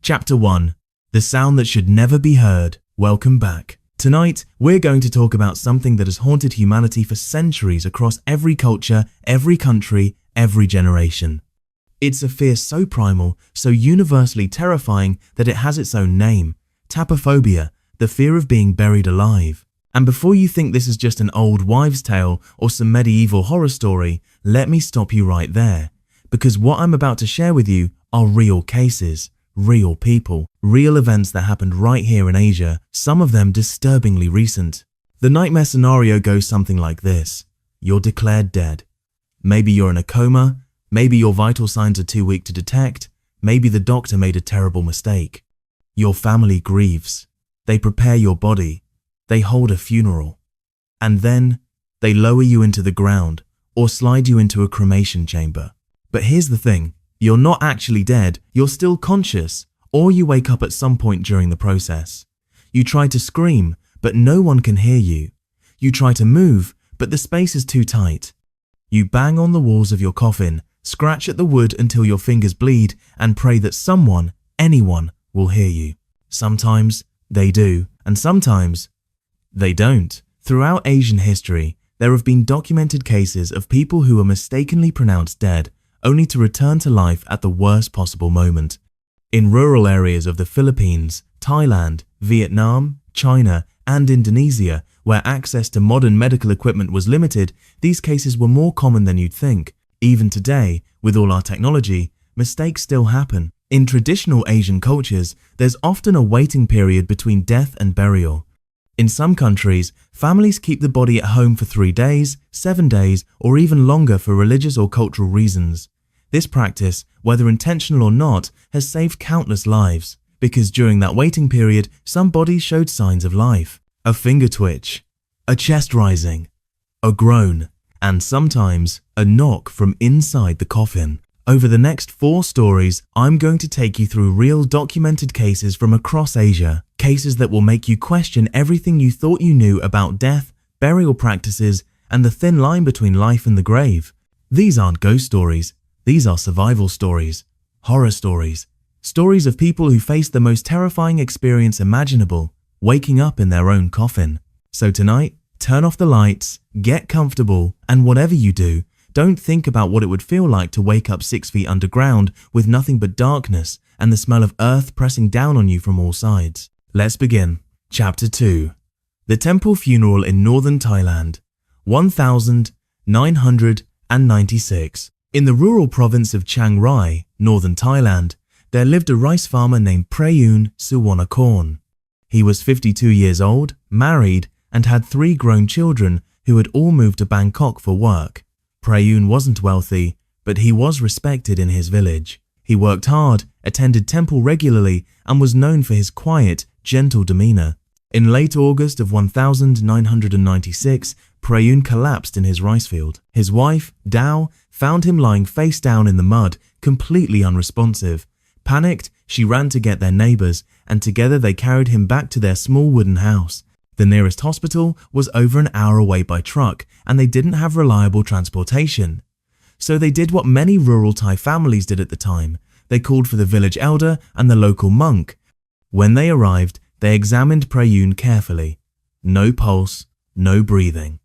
Chapter 1. The Sound That Should Never Be Heard. Welcome back. Tonight, we're going to talk about something that has haunted humanity for centuries across every culture, every country, every generation. It's a fear so primal, so universally terrifying that it has its own name. Taphophobia, the fear of being buried alive. And before you think this is just an old wives' tale or some medieval horror story, let me stop you right there. Because what I'm about to share with you are real cases, real people, real events that happened right here in Asia, some of them disturbingly recent. The nightmare scenario goes something like this. You're declared dead. Maybe you're in a coma, maybe your vital signs are too weak to detect, maybe the doctor made a terrible mistake. Your family grieves. They prepare your body. They hold a funeral. And then they lower you into the ground or slide you into a cremation chamber. But here's the thing. You're not actually dead, you're still conscious, or you wake up at some point during the process. You try to scream, but no one can hear you. You try to move, but the space is too tight. You bang on the walls of your coffin, scratch at the wood until your fingers bleed, and pray that someone, anyone, will hear you. Sometimes they do, and sometimes they don't. Throughout Asian history, there have been documented cases of people who were mistakenly pronounced dead, only to return to life at the worst possible moment. In rural areas of the Philippines, Thailand, Vietnam, China, and Indonesia, where access to modern medical equipment was limited, these cases were more common than you'd think. Even today, with all our technology, mistakes still happen. In traditional Asian cultures, there's often a waiting period between death and burial. In some countries, families keep the body at home for 3 days, 7 days, or even longer for religious or cultural reasons. This practice, whether intentional or not, has saved countless lives, because during that waiting period, some bodies showed signs of life. A finger twitch, a chest rising, a groan, and sometimes a knock from inside the coffin. Over the next 4 stories, I'm going to take you through real documented cases from across Asia, cases that will make you question everything you thought you knew about death, burial practices, and the thin line between life and the grave. These aren't ghost stories, these are survival stories, horror stories, stories of people who faced the most terrifying experience imaginable, waking up in their own coffin. So tonight, turn off the lights, get comfortable, and whatever you do, don't think about what it would feel like to wake up 6 feet underground with nothing but darkness and the smell of earth pressing down on you from all sides. Let's begin. Chapter 2. The Temple Funeral in Northern Thailand, 1996. In the rural province of Chiang Rai, Northern Thailand, there lived a rice farmer named Prayun Suwanakorn. He was 52 years old, married, and had 3 grown children who had all moved to Bangkok for work. Prayun wasn't wealthy, but he was respected in his village. He worked hard, attended temple regularly, and was known for his quiet, gentle demeanor. In late August of 1996, Prayun collapsed in his rice field. His wife, Dao, found him lying face down in the mud, completely unresponsive. Panicked, she ran to get their neighbors, and together they carried him back to their small wooden house. The nearest hospital was over an hour away by truck, and they didn't have reliable transportation. So they did what many rural Thai families did at the time. They called for the village elder and the local monk. When they arrived, they examined Prayun carefully. No pulse, no breathing.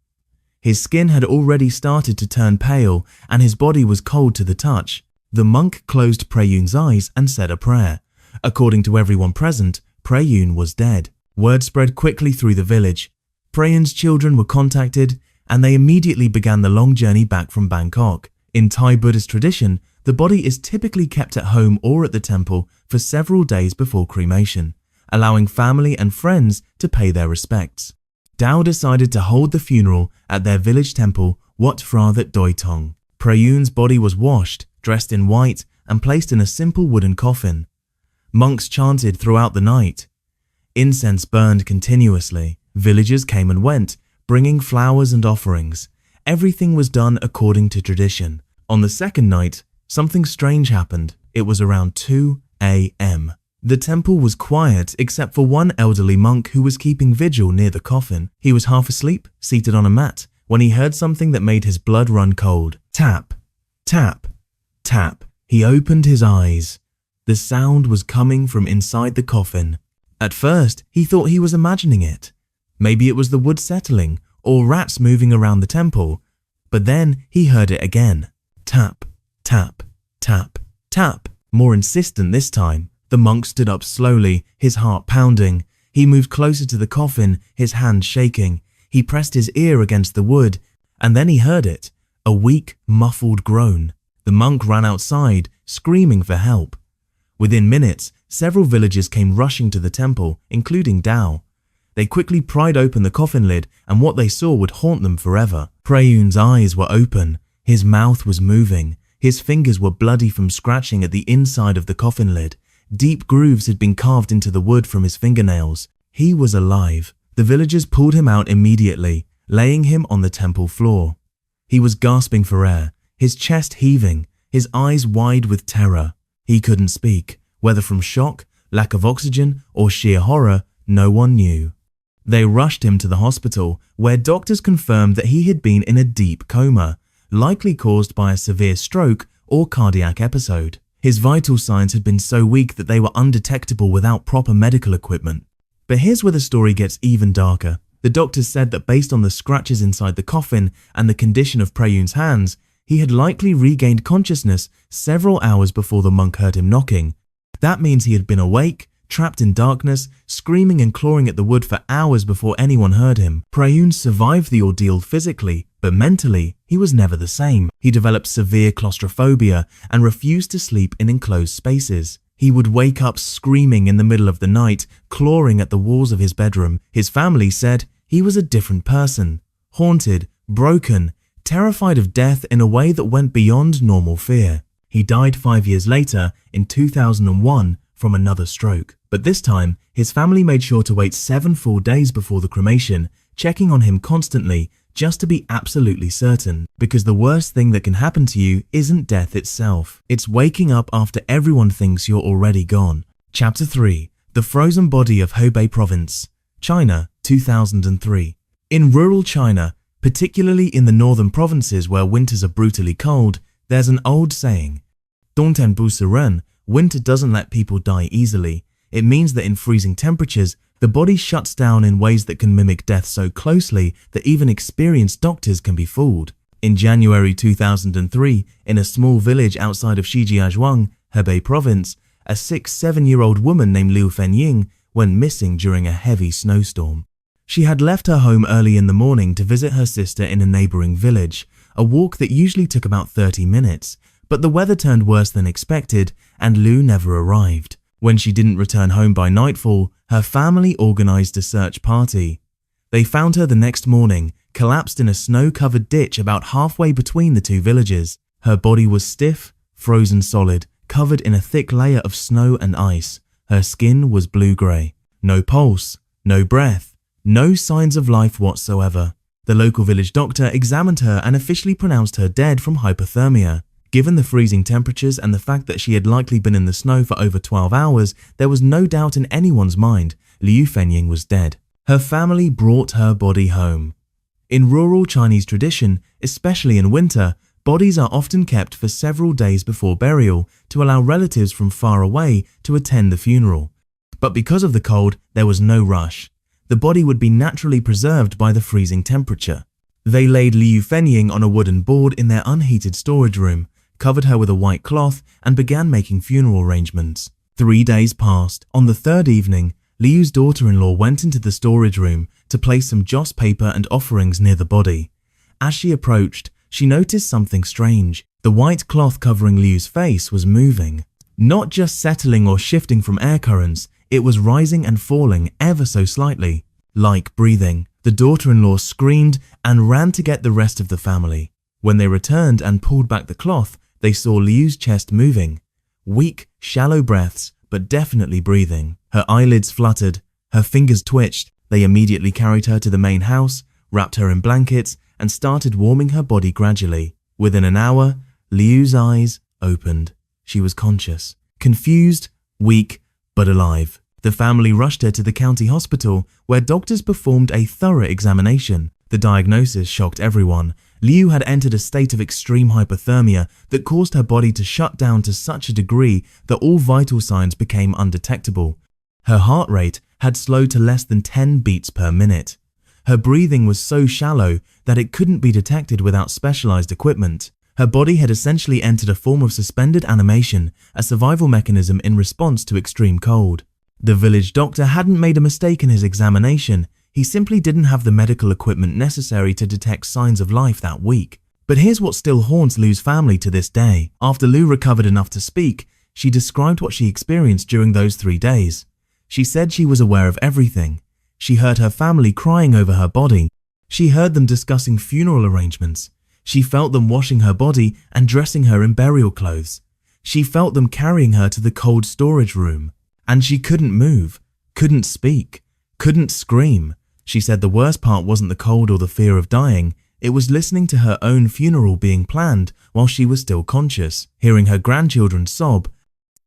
His skin had already started to turn pale, and his body was cold to the touch. The monk closed Prayun's eyes and said a prayer. According to everyone present, Prayun was dead. Word spread quickly through the village. Prayun's children were contacted, and they immediately began the long journey back from Bangkok. In Thai Buddhist tradition, the body is typically kept at home or at the temple for several days before cremation, allowing family and friends to pay their respects. Dao decided to hold the funeral at their village temple, Wat Phra That Doi Tong. Prayun's body was washed, dressed in white, and placed in a simple wooden coffin. Monks chanted throughout the night. Incense burned continuously. Villagers came and went, bringing flowers and offerings. Everything was done according to tradition. On the second night, something strange happened. It was around 2 a.m. The temple was quiet except for one elderly monk who was keeping vigil near the coffin. He was half asleep, seated on a mat, when he heard something that made his blood run cold. Tap, tap, tap. He opened his eyes. The sound was coming from inside the coffin. At first, he thought he was imagining it. Maybe it was the wood settling or rats moving around the temple. But then he heard it again. Tap, tap, tap, tap. More insistent this time. The monk stood up slowly, his heart pounding. He moved closer to the coffin, his hand shaking. He pressed his ear against the wood, and then he heard it, a weak, muffled groan. The monk ran outside, screaming for help. Within minutes, several villagers came rushing to the temple, including Dao. They quickly pried open the coffin lid, and what they saw would haunt them forever. Prayun's eyes were open. His mouth was moving. His fingers were bloody from scratching at the inside of the coffin lid. Deep grooves had been carved into the wood from his fingernails. He was alive. The villagers pulled him out immediately, laying him on the temple floor. He was gasping for air, his chest heaving, his eyes wide with terror. He couldn't speak. Whether from shock, lack of oxygen, or sheer horror, no one knew. They rushed him to the hospital, where doctors confirmed that he had been in a deep coma, likely caused by a severe stroke or cardiac episode. His vital signs had been so weak that they were undetectable without proper medical equipment. But here's where the story gets even darker. The doctors said that based on the scratches inside the coffin and the condition of Prayun's hands, he had likely regained consciousness several hours before the monk heard him knocking. That means he had been awake, trapped in darkness, screaming and clawing at the wood for hours before anyone heard him. Prayun survived the ordeal physically, but mentally, he was never the same. He developed severe claustrophobia and refused to sleep in enclosed spaces. He would wake up screaming in the middle of the night, clawing at the walls of his bedroom. His family said he was a different person, haunted, broken, terrified of death in a way that went beyond normal fear. He died 5 years later, in 2001, from another stroke. But this time, his family made sure to wait 7 full days before the cremation, checking on him constantly just to be absolutely certain. Because the worst thing that can happen to you isn't death itself. It's waking up after everyone thinks you're already gone. Chapter 3. The Frozen Body of Hebei Province, China, 2003. In rural China, particularly in the northern provinces where winters are brutally cold, there's an old saying, 冬天不死人, winter doesn't let people die easily. It means that in freezing temperatures, the body shuts down in ways that can mimic death so closely that even experienced doctors can be fooled. In January 2003, in a small village outside of Shijiazhuang, Hebei Province, a 6-7-year-old woman named Liu Fenying went missing during a heavy snowstorm. She had left her home early in the morning to visit her sister in a neighboring village, a walk that usually took about 30 minutes, but the weather turned worse than expected and Liu never arrived. When she didn't return home by nightfall, her family organized a search party. They found her the next morning, collapsed in a snow-covered ditch about halfway between the two villages. Her body was stiff, frozen solid, covered in a thick layer of snow and ice. Her skin was blue-grey. No pulse, no breath, no signs of life whatsoever. The local village doctor examined her and officially pronounced her dead from hypothermia. Given the freezing temperatures and the fact that she had likely been in the snow for over 12 hours, there was no doubt in anyone's mind Liu Fenying was dead. Her family brought her body home. In rural Chinese tradition, especially in winter, bodies are often kept for several days before burial to allow relatives from far away to attend the funeral. But because of the cold, there was no rush. The body would be naturally preserved by the freezing temperature. They laid Liu Fenying on a wooden board in their unheated storage room, covered her with a white cloth, and began making funeral arrangements. 3 days passed. On the third evening, Liu's daughter-in-law went into the storage room to place some joss paper and offerings near the body. As she approached, she noticed something strange. The white cloth covering Liu's face was moving. Not just settling or shifting from air currents, it was rising and falling ever so slightly, like breathing. The daughter-in-law screamed and ran to get the rest of the family. When they returned and pulled back the cloth, they saw Liu's chest moving. Weak, shallow breaths, but definitely breathing. Her eyelids fluttered, her fingers twitched. They immediately carried her to the main house, wrapped her in blankets, and started warming her body gradually. Within an hour, Liu's eyes opened. She was conscious, confused, weak, but alive. The family rushed her to the county hospital, where doctors performed a thorough examination. The diagnosis shocked everyone. Liu had entered a state of extreme hypothermia that caused her body to shut down to such a degree that all vital signs became undetectable. Her heart rate had slowed to less than 10 beats per minute. Her breathing was so shallow that it couldn't be detected without specialized equipment. Her body had essentially entered a form of suspended animation, a survival mechanism in response to extreme cold. The village doctor hadn't made a mistake in his examination. He simply didn't have the medical equipment necessary to detect signs of life that week. But here's what still haunts Liu's family to this day. After Liu recovered enough to speak, she described what she experienced during those 3 days. She said she was aware of everything. She heard her family crying over her body. She heard them discussing funeral arrangements. She felt them washing her body and dressing her in burial clothes. She felt them carrying her to the cold storage room. And she couldn't move, couldn't speak, couldn't scream. She said the worst part wasn't the cold or the fear of dying. It was listening to her own funeral being planned while she was still conscious, hearing her grandchildren sob,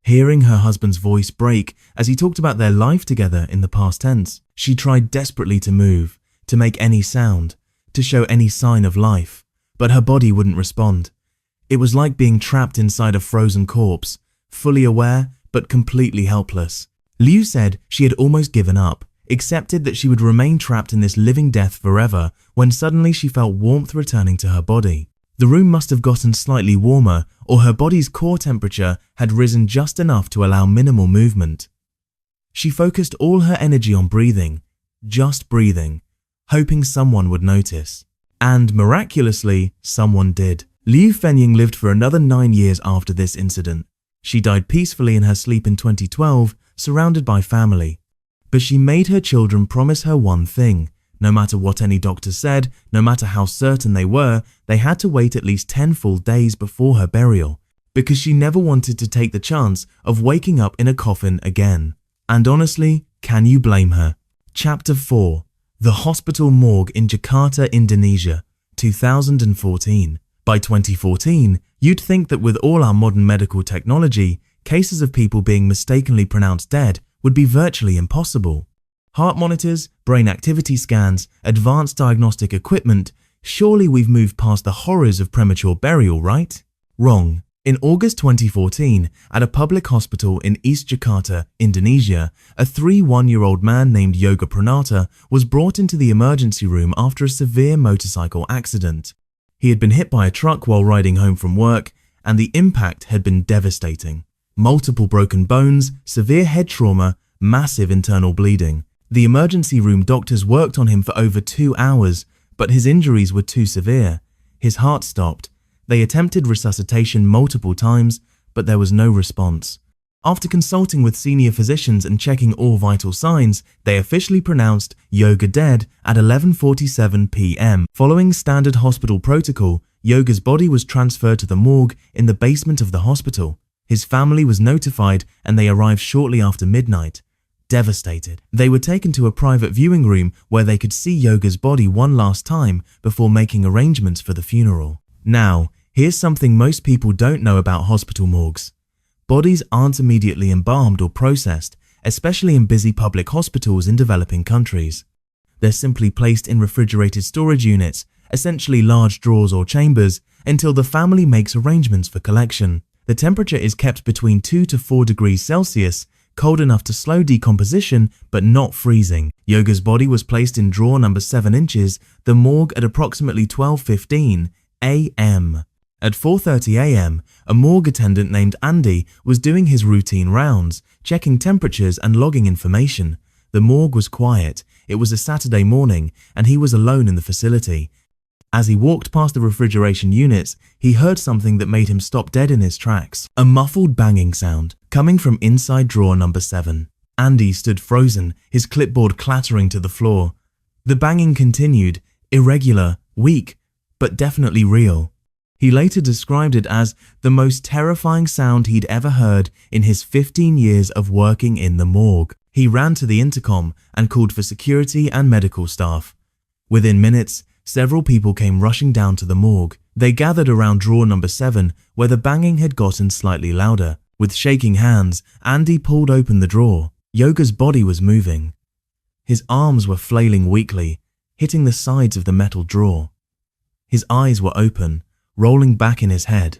hearing her husband's voice break as he talked about their life together in the past tense. She tried desperately to move, to make any sound, to show any sign of life, but her body wouldn't respond. It was like being trapped inside a frozen corpse, fully aware but completely helpless. Liu said she had almost given up, accepted that she would remain trapped in this living death forever, when suddenly she felt warmth returning to her body. The room must have gotten slightly warmer, or her body's core temperature had risen just enough to allow minimal movement. She focused all her energy on breathing, just breathing, hoping someone would notice. And miraculously, someone did. Liu Fenying lived for another 9 years after this incident. She died peacefully in her sleep in 2012, surrounded by family. But she made her children promise her one thing. No matter what any doctor said, no matter how certain they were, they had to wait at least 10 full days before her burial, because she never wanted to take the chance of waking up in a coffin again. And honestly, can you blame her? Chapter 4. The Hospital Morgue in Jakarta, Indonesia, 2014. By 2014, you'd think that with all our modern medical technology, cases of people being mistakenly pronounced dead would be virtually impossible. Heart monitors, brain activity scans, advanced diagnostic equipment, surely we've moved past the horrors of premature burial, right? Wrong. In August 2014, at a public hospital in East Jakarta, Indonesia, a 31-year-old man named Yoga Pranata was brought into the emergency room after a severe motorcycle accident. He had been hit by a truck while riding home from work, and the impact had been devastating. Multiple broken bones, severe head trauma, massive internal bleeding. The emergency room doctors worked on him for over 2 hours, but his injuries were too severe. His heart stopped. They attempted resuscitation multiple times, but there was no response. After consulting with senior physicians and checking all vital signs, they officially pronounced Yoga dead at 11:47 p.m. Following standard hospital protocol, Yoga's body was transferred to the morgue in the basement of the hospital. His family was notified and they arrived shortly after midnight. Devastated, they were taken to a private viewing room where they could see Yoga's body one last time before making arrangements for the funeral. Now, here's something most people don't know about hospital morgues. Bodies aren't immediately embalmed or processed, especially in busy public hospitals in developing countries. They're simply placed in refrigerated storage units, essentially large drawers or chambers, until the family makes arrangements for collection. The temperature is kept between 2 to 4 degrees Celsius, cold enough to slow decomposition but not freezing. Yoga's body was placed in drawer number 7 inches, the morgue at approximately 12:15 a.m. At 4:30 a.m., a morgue attendant named Andy was doing his routine rounds, checking temperatures and logging information. The morgue was quiet. It was a Saturday morning, and he was alone in the facility. As he walked past the refrigeration units, he heard something that made him stop dead in his tracks. A muffled banging sound coming from inside drawer number 7. Andy stood frozen, his clipboard clattering to the floor. The banging continued, irregular, weak, but definitely real. He later described it as the most terrifying sound he'd ever heard in his 15 years of working in the morgue. He ran to the intercom and called for security and medical staff. Within minutes, several people came rushing down to the morgue. They gathered around drawer number 7, where the banging had gotten slightly louder. With shaking hands, Andy pulled open the drawer. Yoga's body was moving. His arms were flailing weakly, hitting the sides of the metal drawer. His eyes were open, rolling back in his head.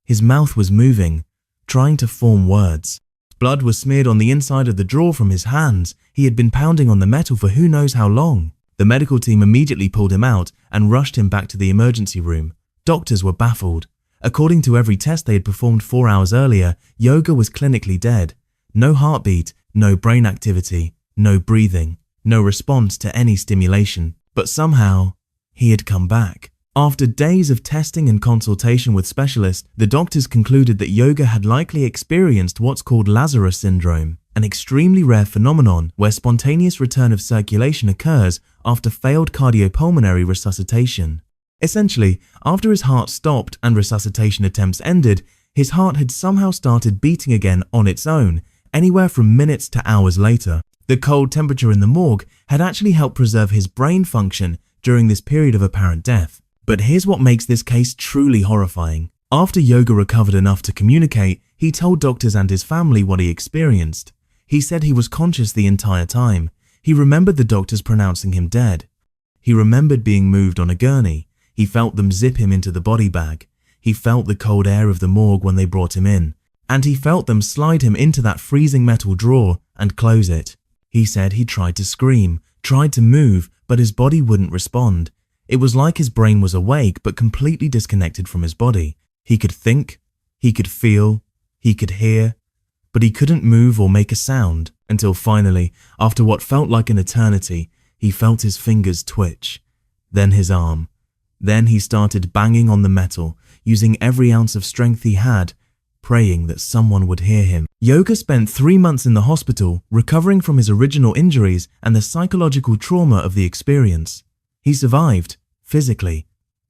His mouth was moving, trying to form words. Blood was smeared on the inside of the drawer from his hands. He had been pounding on the metal for who knows how long. The medical team immediately pulled him out and rushed him back to the emergency room. Doctors were baffled. According to every test they had performed 4 hours earlier, Yoga was clinically dead. No heartbeat, no brain activity, no breathing, no response to any stimulation. But somehow, he had come back. After days of testing and consultation with specialists, the doctors concluded that Yoga had likely experienced what's called Lazarus syndrome, an extremely rare phenomenon where spontaneous return of circulation occurs after failed cardiopulmonary resuscitation. Essentially, after his heart stopped and resuscitation attempts ended, his heart had somehow started beating again on its own, anywhere from minutes to hours later. The cold temperature in the morgue had actually helped preserve his brain function during this period of apparent death. But here's what makes this case truly horrifying. After Yoga recovered enough to communicate, he told doctors and his family what he experienced. He said he was conscious the entire time. He remembered the doctors pronouncing him dead. He remembered being moved on a gurney. He felt them zip him into the body bag. He felt the cold air of the morgue when they brought him in. And he felt them slide him into that freezing metal drawer and close it. He said he tried to scream, tried to move, but his body wouldn't respond. It was like his brain was awake but completely disconnected from his body. He could think, he could feel, he could hear, but he couldn't move or make a sound until finally, after what felt like an eternity, he felt his fingers twitch, then his arm. Then he started banging on the metal, using every ounce of strength he had, praying that someone would hear him. Yoga spent 3 months in the hospital, recovering from his original injuries and the psychological trauma of the experience. He survived, physically,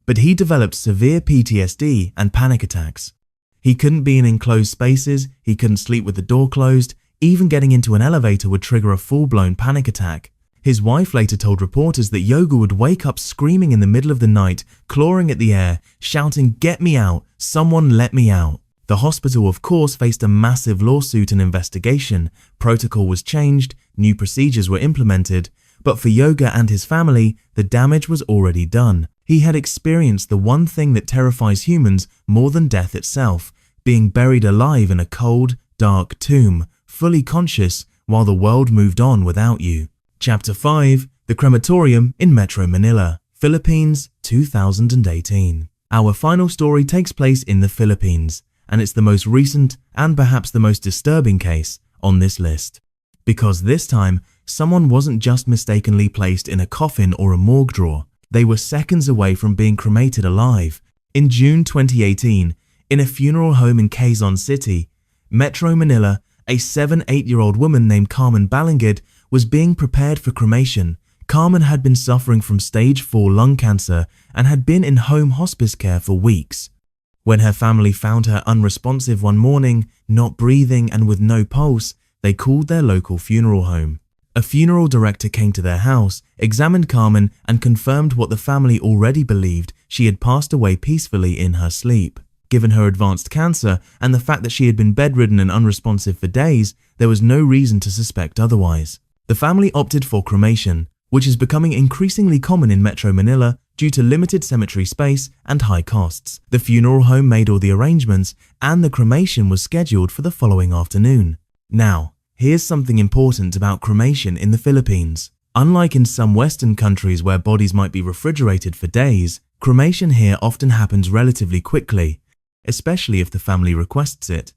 but he developed severe PTSD and panic attacks. He couldn't be in enclosed spaces, he couldn't sleep with the door closed, even getting into an elevator would trigger a full-blown panic attack. His wife later told reporters that Yoga would wake up screaming in the middle of the night, clawing at the air, shouting, "Get me out! Someone let me out!" The hospital, of course, faced a massive lawsuit and investigation. Protocol was changed, new procedures were implemented, but for Yoga and his family, the damage was already done. He had experienced the one thing that terrifies humans more than death itself, being buried alive in a cold, dark tomb, fully conscious while the world moved on without you. Chapter 5: The Crematorium in Metro Manila, Philippines, 2018. Our final story takes place in the Philippines, and it's the most recent and perhaps the most disturbing case on this list. Because this time, someone wasn't just mistakenly placed in a coffin or a morgue drawer. They were seconds away from being cremated alive. In June 2018, in a funeral home in Quezon City, Metro Manila, a 7-8-year-old woman named Carmen Balangid was being prepared for cremation. Carmen had been suffering from stage 4 lung cancer and had been in home hospice care for weeks. When her family found her unresponsive one morning, not breathing and with no pulse, they called their local funeral home. A funeral director came to their house, examined Carmen, and confirmed what the family already believed: she had passed away peacefully in her sleep. Given her advanced cancer and the fact that she had been bedridden and unresponsive for days, there was no reason to suspect otherwise. The family opted for cremation, which is becoming increasingly common in Metro Manila due to limited cemetery space and high costs. The funeral home made all the arrangements, and the cremation was scheduled for the following afternoon. Now, here's something important about cremation in the Philippines. Unlike in some Western countries where bodies might be refrigerated for days, cremation here often happens relatively quickly, especially if the family requests it.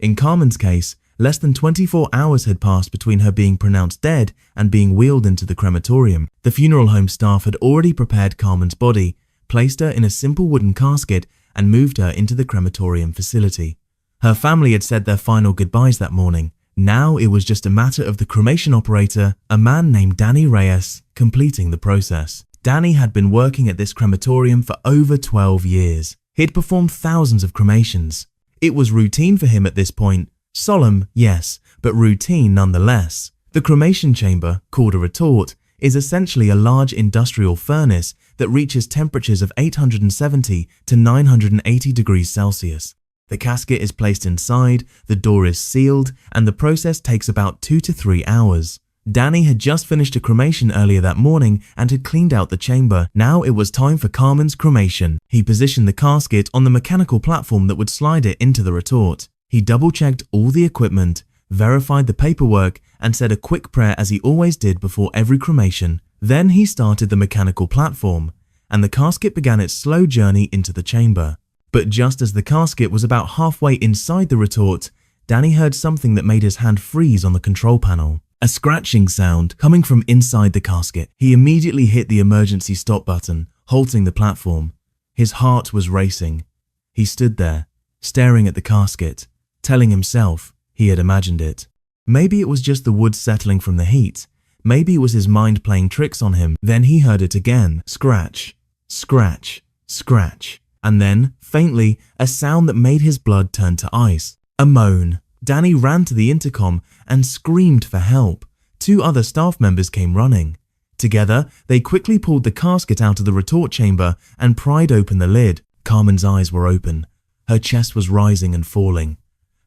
In Carmen's case, less than 24 hours had passed between her being pronounced dead and being wheeled into the crematorium. The funeral home staff had already prepared Carmen's body, placed her in a simple wooden casket, and moved her into the crematorium facility. Her family had said their final goodbyes that morning. Now it was just a matter of the cremation operator, a man named Danny Reyes, completing the process. Danny had been working at this crematorium for over 12 years. He'd performed thousands of cremations. It was routine for him at this point. Solemn, yes, but routine nonetheless. The cremation chamber, called a retort, is essentially a large industrial furnace that reaches temperatures of 870 to 980 degrees Celsius. The casket is placed inside, the door is sealed, and the process takes about 2 to 3 hours. Danny had just finished a cremation earlier that morning and had cleaned out the chamber. Now it was time for Carmen's cremation. He positioned the casket on the mechanical platform that would slide it into the retort. He double-checked all the equipment, verified the paperwork, and said a quick prayer as he always did before every cremation. Then he started the mechanical platform, and the casket began its slow journey into the chamber. But just as the casket was about halfway inside the retort, Danny heard something that made his hand freeze on the control panel. A scratching sound coming from inside the casket. He immediately hit the emergency stop button, halting the platform. His heart was racing. He stood there, staring at the casket, telling himself he had imagined it. Maybe it was just the wood settling from the heat. Maybe it was his mind playing tricks on him. Then he heard it again. Scratch, scratch, scratch. And then, faintly, a sound that made his blood turn to ice. A moan. Danny ran to the intercom and screamed for help. 2 other staff members came running. Together, they quickly pulled the casket out of the retort chamber and pried open the lid. Carmen's eyes were open. Her chest was rising and falling.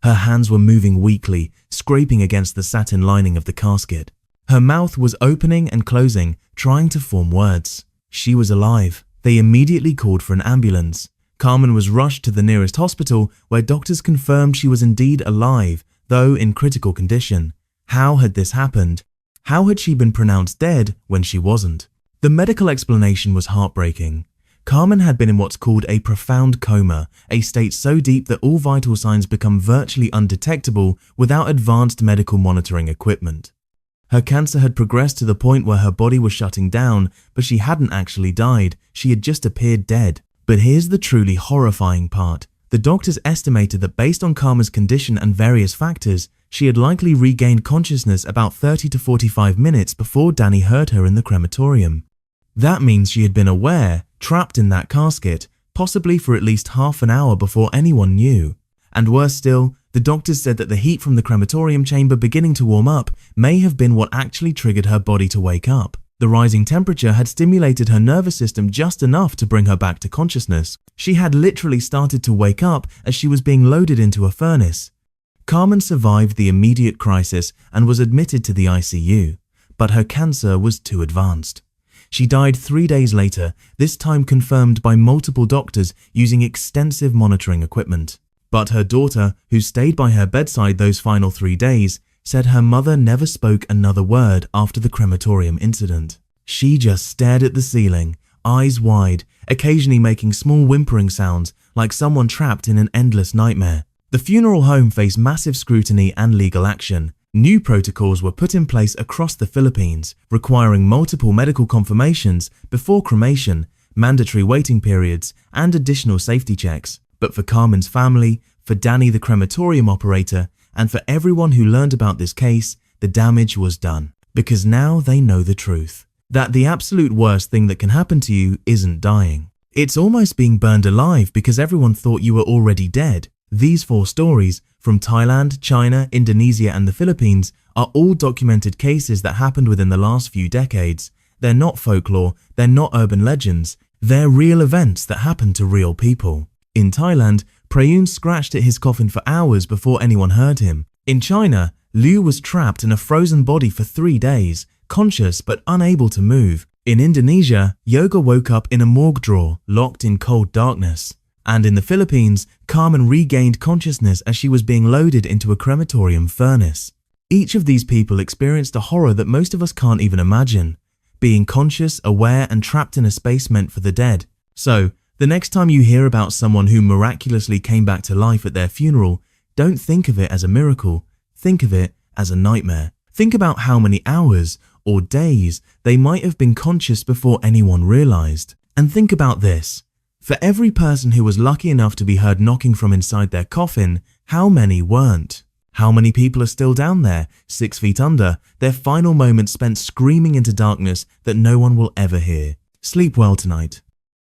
Her hands were moving weakly, scraping against the satin lining of the casket. Her mouth was opening and closing, trying to form words. She was alive. They immediately called for an ambulance. Carmen was rushed to the nearest hospital where doctors confirmed she was indeed alive, though in critical condition. How had this happened? How had she been pronounced dead when she wasn't? The medical explanation was heartbreaking. Carmen had been in what's called a profound coma, a state so deep that all vital signs become virtually undetectable without advanced medical monitoring equipment. Her cancer had progressed to the point where her body was shutting down, but she hadn't actually died. She had just appeared dead. But here's the truly horrifying part. The doctors estimated that based on Carmen's condition and various factors, she had likely regained consciousness about 30 to 45 minutes before Danny heard her in the crematorium. That means she had been aware, trapped in that casket, possibly for at least half an hour before anyone knew. And worse still, the doctors said that the heat from the crematorium chamber beginning to warm up may have been what actually triggered her body to wake up. The rising temperature had stimulated her nervous system just enough to bring her back to consciousness. She had literally started to wake up as she was being loaded into a furnace. Carmen survived the immediate crisis and was admitted to the ICU, but her cancer was too advanced. She died 3 days later, this time confirmed by multiple doctors using extensive monitoring equipment. But her daughter, who stayed by her bedside those final 3 days, said her mother never spoke another word after the crematorium incident. She just stared at the ceiling, eyes wide, occasionally making small whimpering sounds like someone trapped in an endless nightmare. The funeral home faced massive scrutiny and legal action. New protocols were put in place across the Philippines, requiring multiple medical confirmations before cremation, mandatory waiting periods, and additional safety checks. But for Carmen's family, for Danny the crematorium operator, and for everyone who learned about this case, the damage was done. Because now they know the truth. That the absolute worst thing that can happen to you isn't dying. It's almost being burned alive because everyone thought you were already dead. These 4 stories, from Thailand, China, Indonesia, and the Philippines, are all documented cases that happened within the last few decades. They're not folklore, they're not urban legends, they're real events that happened to real people. In Thailand, Prayun scratched at his coffin for hours before anyone heard him. In China, Liu was trapped in a frozen body for 3 days, conscious but unable to move. In Indonesia, Yoga woke up in a morgue drawer, locked in cold darkness. And in the Philippines, Carmen regained consciousness as she was being loaded into a crematorium furnace. Each of these people experienced a horror that most of us can't even imagine. Being conscious, aware, and trapped in a space meant for the dead. So, the next time you hear about someone who miraculously came back to life at their funeral, don't think of it as a miracle, think of it as a nightmare. Think about how many hours or days they might have been conscious before anyone realized. And think about this. For every person who was lucky enough to be heard knocking from inside their coffin, how many weren't? How many people are still down there, 6 feet under, their final moments spent screaming into darkness that no one will ever hear? Sleep well tonight.